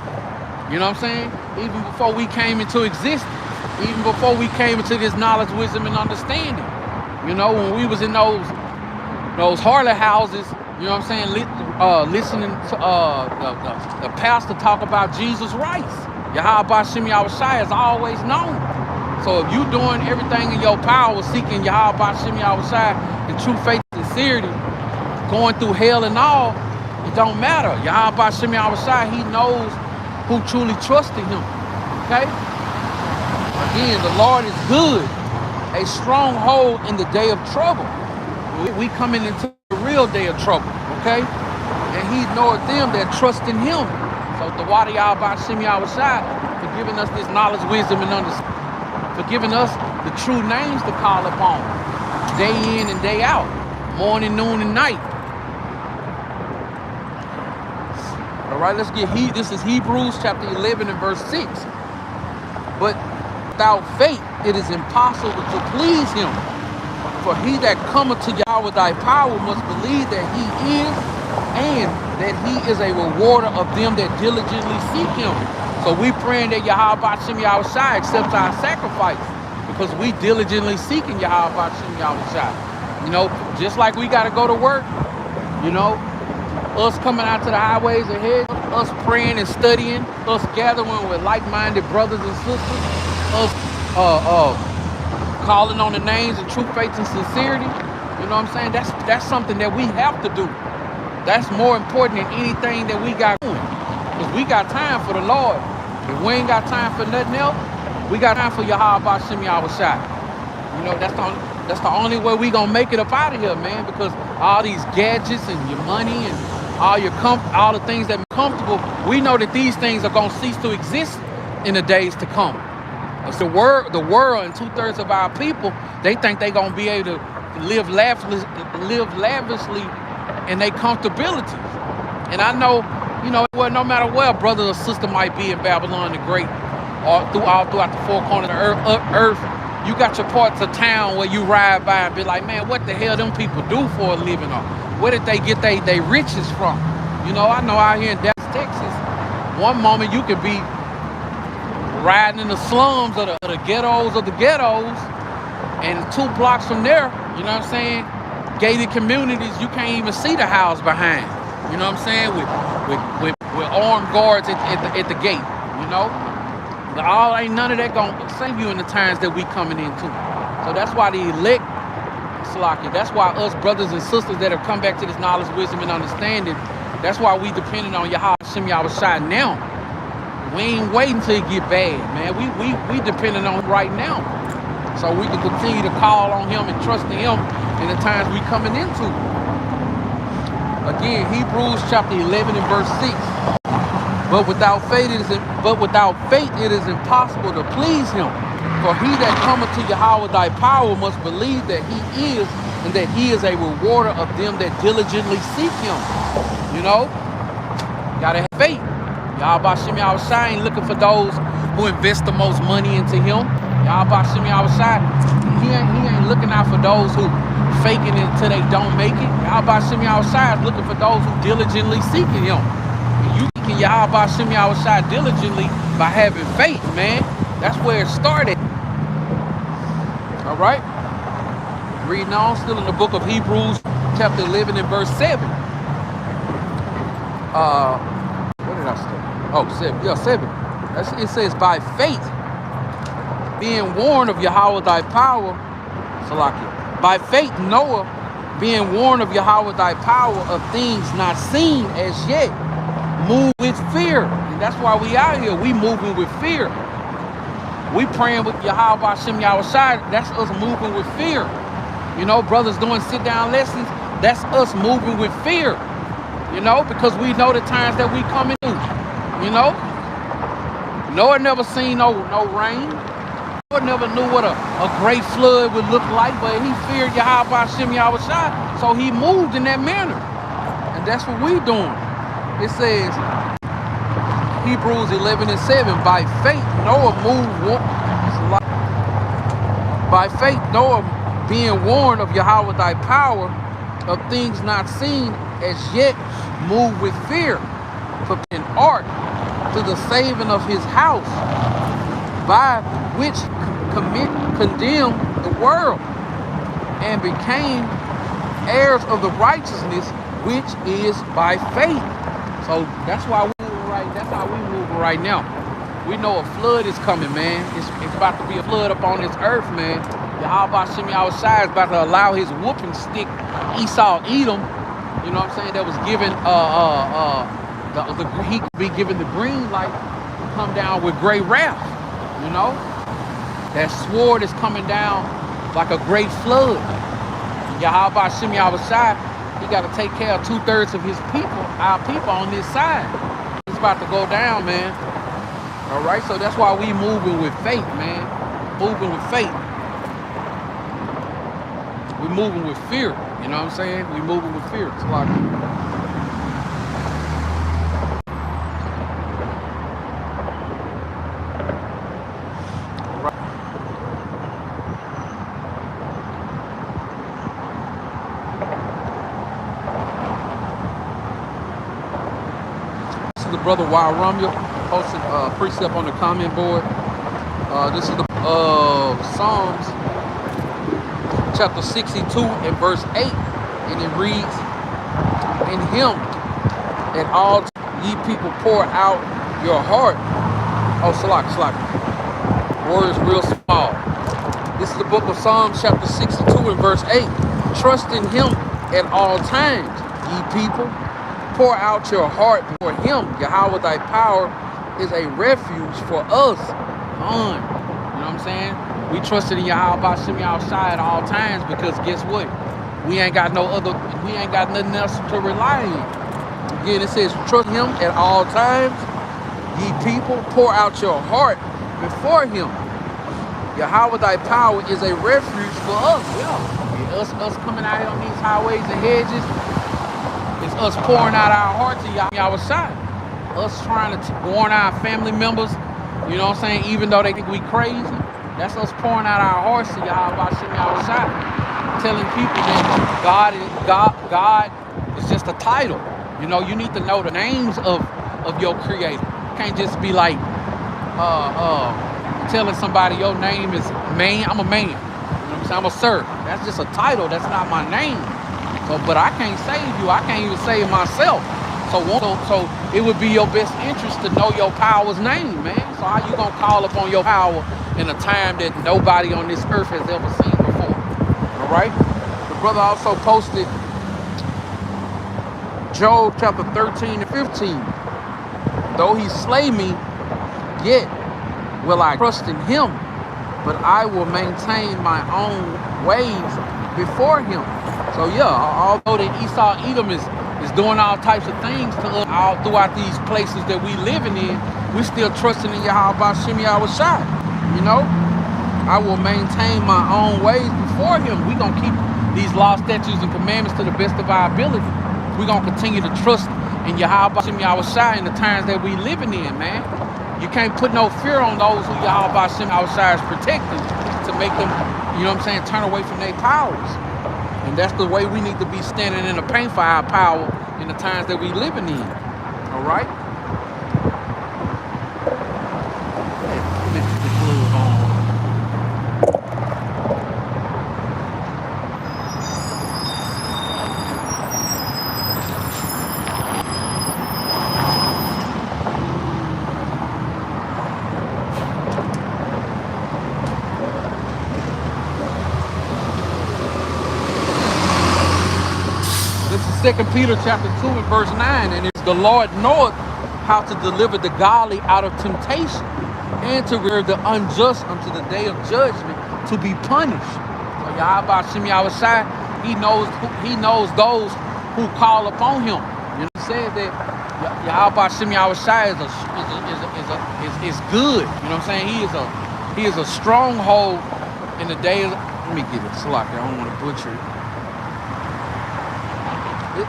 You know what I'm saying? Even before we came into existence, even before we came into this knowledge, wisdom, and understanding. You know, when we was in those harlot houses, you know what I'm saying, listening to the pastor talk about Jesus Christ. Yahweh Shem Yahushua is always known. So if you doing everything in your power, seeking Yahweh Shem Yahushua in true faith and sincerity, going through hell and all, it don't matter. Yahweh Shem Yahushua, he knows who truly trusted him. Okay? Again, the Lord is good, a stronghold in the day of trouble. We coming into the real day of trouble, okay? And he knoweth them that trust in him. So the Wadi Yahweh Shem Yahushua for giving us this knowledge, wisdom, and understanding, for giving us the true names to call upon, day in and day out, morning, noon, and night. All right, let's get this is Hebrews chapter 11 and verse 6. But without faith, it is impossible to please him. For he that cometh to Yahweh thy power must believe that he is, and that he is a rewarder of them that diligently seek him. So we praying that Yahweh Shem Yahushua accepts our sacrifice, because we diligently seeking Yahweh Shem Yahushua. You know, just like we got to go to work, you know, us coming out to the highways ahead, us praying and studying, us gathering with like-minded brothers and sisters, us calling on the names of true faith and sincerity. You know what I'm saying? That's something that we have to do. That's more important than anything that we got doing. Because we got time for the Lord. If we ain't got time for nothing else, we got time for Yahweh Shem Yahushua. You know, that's the only way we gonna make it up out of here, man. Because all these gadgets and your money and all the things that are comfortable, we know that these things are gonna cease to exist in the days to come. It's the world and 2/3 of our people, they think they gonna be able to live lavishly in their comfortability. And I know, you know, well, no matter where a brother or sister might be in Babylon the Great, or throughout the four corners of the earth, you got your parts of town where you ride by and be like, man, what the hell them people do for a living, or where did they get they riches from? You know, I know out here in Dallas, Texas, one moment you could be riding in the slums of the ghettos, and 2 blocks from there, you know what I'm saying, gated communities, you can't even see the house behind. You know what I'm saying? With armed guards at the gate, you know? Ain't none of that gonna save you in the times that we coming into. So that's why the elect, Salaki, that's why us brothers and sisters that have come back to this knowledge, wisdom, and understanding, That's why we depending on Yahweh Shem Yahushua now. We ain't waiting till it get bad, man. We depending on him right now. So we can continue to call on him and trust in him in the times we coming into. Again, Hebrews chapter 11 and verse 6. But without faith it is impossible to please him. For he that cometh to Yahweh thy power must believe that he is, and that he is a rewarder of them that diligently seek him. You know, gotta have faith. Yahweh Shem Yahushua ain't looking for those who invest the most money into him. Yahweh Shem Yahushua, he ain't looking out for those who faking it until they don't make it. Yahweh Shem Yahushua is looking for those who diligently seeking him. And you seeking Yahweh Shem Yahushua diligently by having faith, man. That's where it started. All right. Reading on, still in the book of Hebrews, chapter 11 and verse 7. What did I say? Oh, 7. Yeah, 7. It says, by faith, being warned of Yahweh thy power, Salakia. By faith, Noah, being warned of Yahweh thy power of things not seen as yet, moved with fear. And that's why we out here. We moving with fear. We praying with Yahweh Shem Yahushua. That's us moving with fear. You know, brothers doing sit-down lessons. That's us moving with fear. You know, because we know the times that we coming through. You know, Noah never seen no rain. Noah never knew what a great flood would look like, but he feared Yahweh Shem Yahushua, so he moved in that manner. And that's what we doing. It says, Hebrews 11 and 7, by faith Noah being warned of Yahweh thy power of things not seen as yet, moved with fear, for an ark to the saving of his house, by which condemned the world, and became heirs of the righteousness which is by faith. So that's why that's how we moving right now. We know a flood is coming, man. It's about to be a flood up on this earth, man. Yahweh Shem Yahushua is about to allow his whooping stick Esau Edom, you know what I'm saying, that was given he could be given the green light to come down with great wrath. You know, that sword is coming down like a great flood. Yahweh Shem Yahushua, he got to take care of 2/3 of his people, our people on this side. It's about to go down, man. All right, so that's why we moving with faith, man. Moving with faith. We moving with fear. You know what I'm saying? We moving with fear. It's like, Brother Wild Romeo posted precept on the comment board. This is the Psalms chapter 62 and verse 8, and it reads, in him at all ye people pour out your heart. Oh, Salak. Words real small. This is the book of Psalms chapter 62 and verse 8. Trust in him at all times, ye people. Pour out your heart before him. Yahweh thy power is a refuge for us. You know what I'm saying? We trusted in Yahweh Shem Yahushua at all times, because guess what? We ain't got nothing else to rely on. Again, it says, trust him at all times. Ye people, pour out your heart before him. Yahweh thy power is a refuge for us. Yeah. Us coming out here on these highways and hedges. It's us pouring out our heart to Yahushua. Us trying to warn our family members, you know what I'm saying, even though they think we crazy. That's us pouring out our hearts to Yahushua, telling people that God is just a title. You know, you need to know the names of your creator. You can't just be like telling somebody your name is man. I'm a man. You know what I'm saying? I'm a sir. That's just a title. That's not my name. So, but I can't save you. I can't even save myself. So it would be your best interest to know your power's name, man. So how you gonna call upon your power in a time that nobody on this earth has ever seen before? All right. The brother also posted Job chapter 13 and 15. Though he slay me, yet will I trust in him, but I will maintain my own ways before him. So yeah, although that Esau Edom is doing all types of things to us all throughout these places that we living in, we still trusting in Yahweh Shem Yahushai. You know, I will maintain my own ways before him. We're going to keep these laws, statutes, and commandments to the best of our ability. We're going to continue to trust in Yahweh Shem Yahushai in the times that we living in, man. You can't put no fear on those who Yahweh Shem Yahushai is protecting to make them, you know what I'm saying, turn away from their powers. And that's the way we need to be standing in the paint for our power in the times that we living in. All right? This is 2 Peter chapter 2 and verse 9, and it's the Lord knoweth how to deliver the godly out of temptation, and to reserve the unjust unto the day of judgment to be punished. So Yahweh Shem Yahushai, he knows those who call upon him. You know, he said that Yahweh Shem Yahushai is good. You know what I'm saying? He is a stronghold in the day of, let me get it, Salaki, I don't want to butcher it.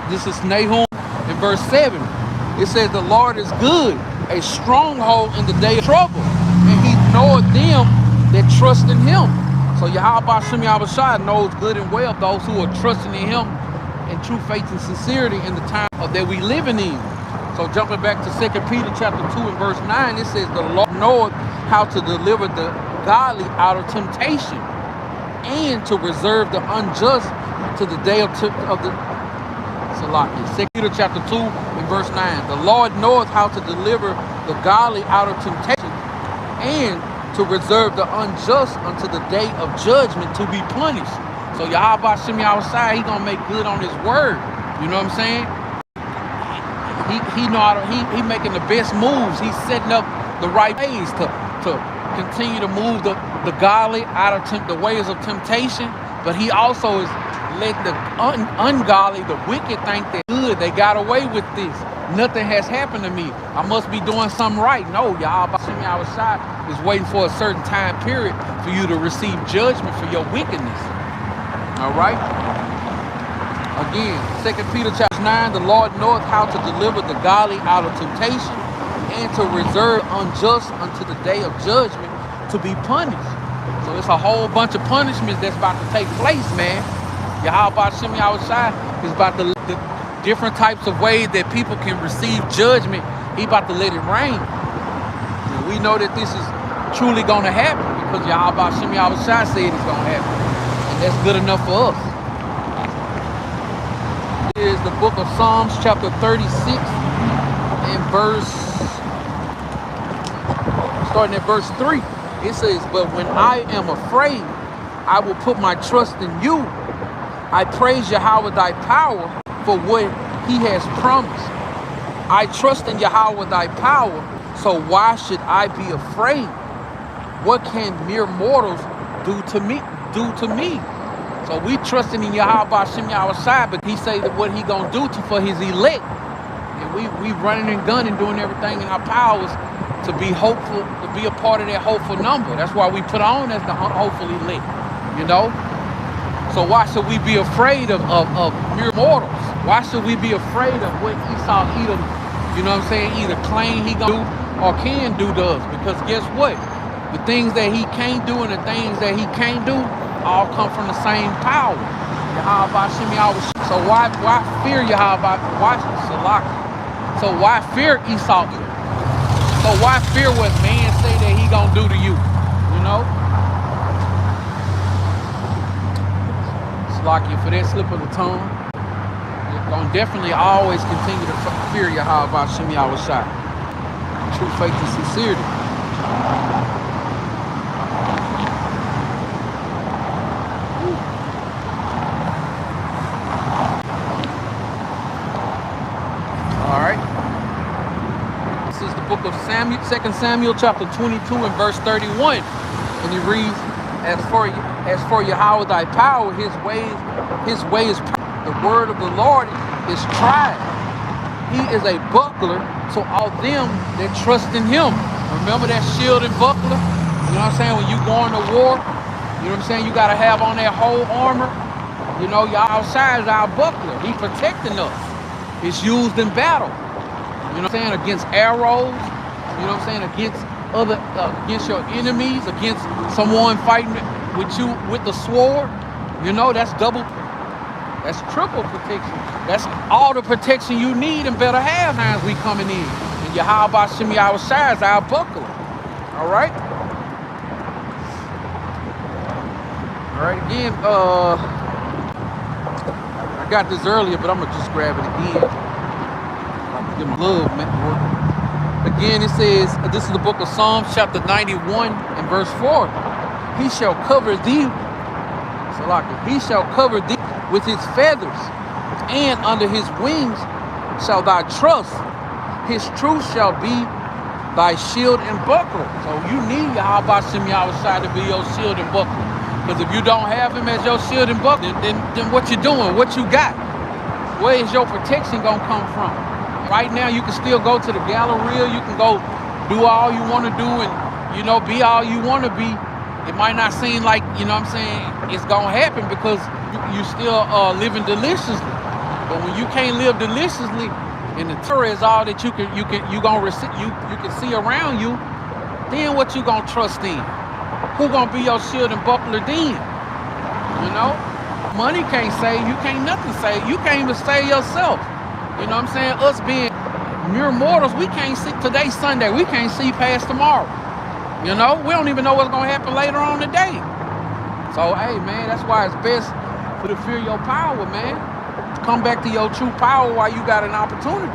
This is Nahum in verse 7. It says the Lord is good, a stronghold in the day of trouble, and he knoweth them that trust in him. So Yahweh Shem Yahushai knows good and well those who are trusting in him in true faith and sincerity in the time that we living in. So jumping back to 2 Peter chapter 2 and verse 9, it says the Lord knoweth how to deliver the godly out of temptation, and to reserve the unjust to the day of the Salaki. 2 Peter chapter 2 and verse 9. The Lord knoweth how to deliver the godly out of temptation, and to reserve the unjust unto the day of judgment to be punished. So Yahweh Shem Yahushai, he gonna make good on his word. You know what I'm saying? He know how to, he making the best moves. He's setting up the right ways to continue to move the godly out of the ways of temptation, but he also is letting the ungodly, the wicked, think they're good. They got away with this. Nothing has happened to me. I must be doing something right. No, Yahweh Shem Yahushai is waiting for a certain time period for you to receive judgment for your wickedness. All right? Again, 2 Peter chapter 9, the Lord knoweth how to deliver the godly out of temptation, and to reserve unjust unto the day of judgment to be punished. So it's a whole bunch of punishments that's about to take place, man. Yahweh Shem Yahushai is about the different types of ways that people can receive judgment. He about to let it rain. And we know that this is truly going to happen because Yahweh Shem Yahushai said it's going to happen. And that's good enough for us. This is the book of Psalms chapter 36 and starting at verse 3. It says, but when I am afraid, I will put my trust in you. I praise Yahweh thy power for what he has promised. I trust in Yahweh thy power, so why should I be afraid? What can mere mortals do to me? So we trusting in Yahweh Shem Yahushai, but he say that what he gonna do for his elect. And we running and gunning, doing everything in our powers to be hopeful, to be a part of that hopeful number. That's why we put on as the hopeful elect, you know? So why should we be afraid of mere mortals? Why should we be afraid of what Esau Edom, you know what I'm saying, either claim he gonna do or can do to us? Because guess what? The things that he can't do and the things that he can't do all come from the same power. Yahweh Shem Yahushai. So why fear Yahweh? Why Salaki? So why fear Esau? So why fear what man say that he gonna do to you? You know? Salaki, for that slip of the tongue, you're gonna definitely always continue to fear Yahweh Shem Yahushai. True faith and sincerity. 2 Samuel chapter 22 and verse 31. And he reads, as for Yahweh thy power, his way is the word of the Lord is tried. He is a buckler to all them that trust in him. Remember that shield and buckler? You know what I'm saying? When you going to war, you know what I'm saying? You got to have on that whole armor. You know, your outside is our buckler. He protecting us. It's used in battle. You know what I'm saying? Against arrows. You know what I'm saying? Against your enemies, against someone fighting with you with the sword. You know, that's triple protection. That's all the protection you need and better have times we coming in. And Yahweh Shem Yahweh Shai is our buckler. All right? All right, again, I got this earlier, but I'm going to just grab it again. I'm going to give my love, man. Again, it says, this is the book of Psalms, chapter 91 and verse 4. He shall cover thee, he shall cover thee with his feathers, and under his wings shall thy trust. His truth shall be thy shield and buckler. So you need Yahweh Shem Yahweh Shai to be your shield and buckler. Because if you don't have him as your shield and buckler, then what you doing? What you got? Where is your protection going to come from? Right now, you can still go to the Galleria. You can go do all you want to do and, you know, be all you want to be. It might not seem like, you know what I'm saying, it's going to happen because you still living deliciously. But when you can't live deliciously and the terror is all that you can see around you, then what you going to trust in? Who going to be your shield and buckler then? You know? Money can't save you. Can't nothing save you. Can't even save yourself. You know what I'm saying? Us being mere mortals, we can't see. Today's Sunday. We can't see past tomorrow. You know? We don't even know what's going to happen later on today. So, hey, man, that's why it's best for to fear your power, man. Come back to your true power while you got an opportunity.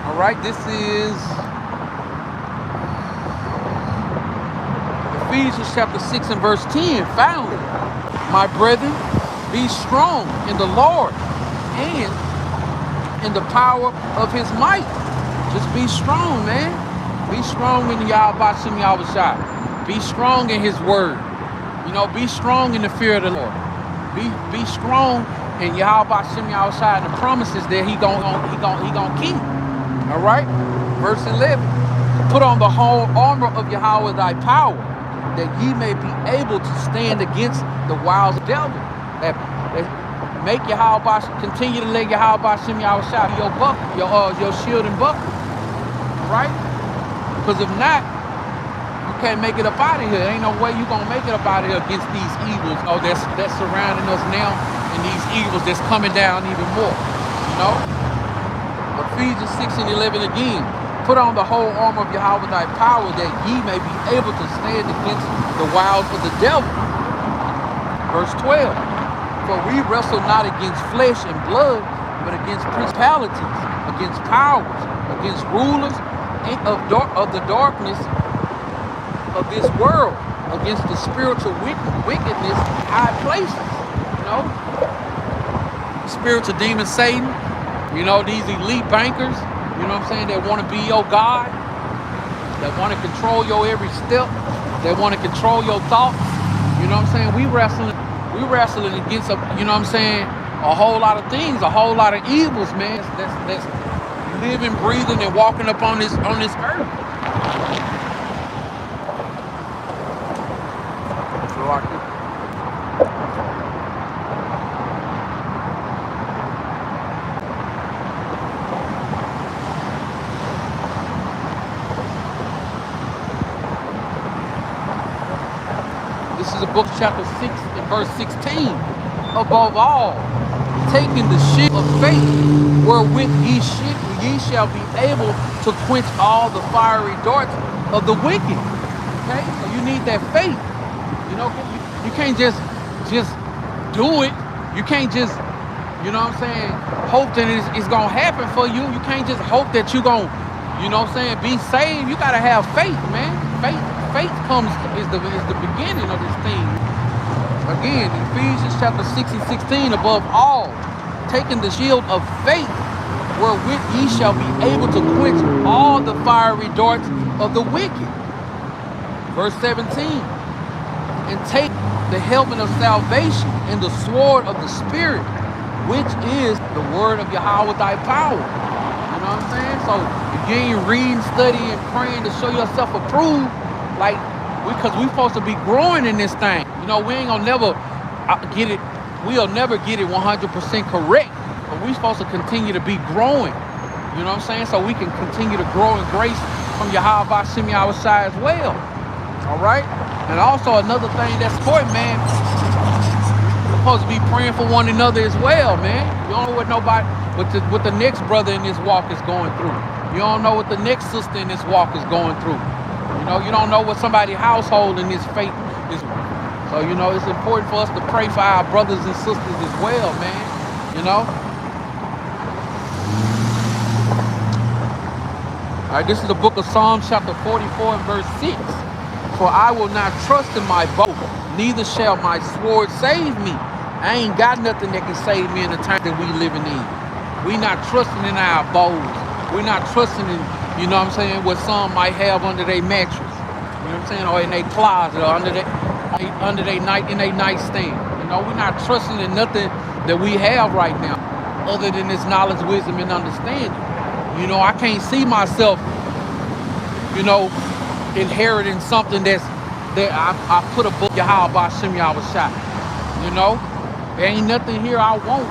All right, this is Ephesians chapter 6 and verse 10. Finally, my brethren, be strong in the Lord and in the power of his might. Just be strong, man. Be strong in Yahweh Shem Yahweh Shai. Be strong in his word. You know, be strong in the fear of the Lord. Be strong in Yahweh Shem Yahweh Shai and the promises that he gonna keep. All right? Verse 11. Put on the whole armor of Yahweh thy power, that ye may be able to stand against the wiles of the devil. That make Yahweh, continue to let Yahweh Shem Yahweh Shai be your shield and buckler. Right? Because if not, you can't make it up out of here. Ain't no way you gonna make it up out of here against these evils that's surrounding us now, and these evils that's coming down even more. You know? Ephesians 6 and 11 again. Put on the whole armor of Yahweh thy power, that ye may be able to stand against the wiles of the devil. Verse 12. For we wrestle not against flesh and blood, but against principalities, against powers, against rulers of the darkness of this world, against the spiritual wickedness in high places. You know, spiritual demon Satan. You know, these elite bankers. You know what I'm saying? That want to be your God. That want to control your every step. That want to control your thoughts. You know what I'm saying? We wrestling against you know what I'm saying, a whole lot of things, a whole lot of evils, man. That's living, breathing, and walking up on this earth. This is a book, chapter 6 and verse 16. Above all, taking the shield of faith, wherewith ye shall be able to quench all the fiery darts of the wicked. Okay, so you need that faith. You know, you can't just do it. You can't just, you know what I'm saying, hope that it's gonna happen for you. You can't just hope that you're gonna, you know what I'm saying, be saved. You gotta have faith, man. Faith is the beginning of this thing. Again, Ephesians chapter 6 and 16, above all, taking the shield of faith, wherewith ye shall be able to quench all the fiery darts of the wicked. Verse 17, and take the helmet of salvation and the sword of the Spirit, which is the word of Yahweh thy power. You know what I'm saying? So if you ain't reading, studying, praying to show yourself approved, like, because we supposed to be growing in this thing. You know, we ain't gonna never get it, we'll never get it 100% correct, but we supposed to continue to be growing. You know what I'm saying? So we can continue to grow in grace from Yahweh Hashem Yahushua as well. All right? And also another thing that's important, man, we're supposed to be praying for one another as well, man. You don't know what nobody, what the next brother in this walk is going through. You don't know what the next sister in this walk is going through. You know, you don't know what somebody's household in this faith is. So, you know, it's important for us to pray for our brothers and sisters as well, man. You know? All right, this is the book of Psalms, chapter 44 and verse 6. For I will not trust in my bow, neither shall my sword save me. I ain't got nothing that can save me in the time that we living in. We not trusting in our bows. We're not trusting in, you know what I'm saying, what some might have under their mattress. You know what I'm saying? Or in their closet, or under their nightstand. You know, we're not trusting in nothing that we have right now, other than this knowledge, wisdom, and understanding. You know, I can't see myself, you know, inheriting something that I put above Yahweh Hashem Yahushua. You know, there ain't nothing here I want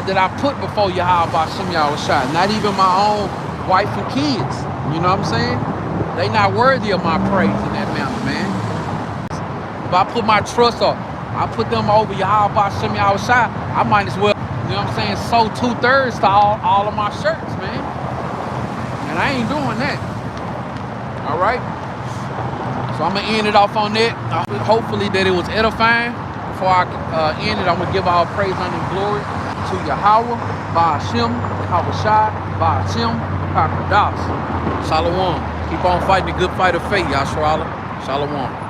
that I put before Yahweh Hashem Yahushua. Not even my own wife and kids. You know what I'm saying? They not worthy of my praise in that manner, man. If I put my trust up, I put them over Yahweh Hashem Yahushua, I might as well, you know what I'm saying, sew 2/3 to all of my shirts, man. And I ain't doing that. All right? So I'm going to end it off on that. Hopefully that it was edifying. Before I end it, I'm going to give all praise, honor, and glory to Yahweh, Ba'ashem, Yahweh Shai, Ba'ashem, Hakadas. Shalom. Keep on fighting the good fight of faith, Yahshua. Shalom.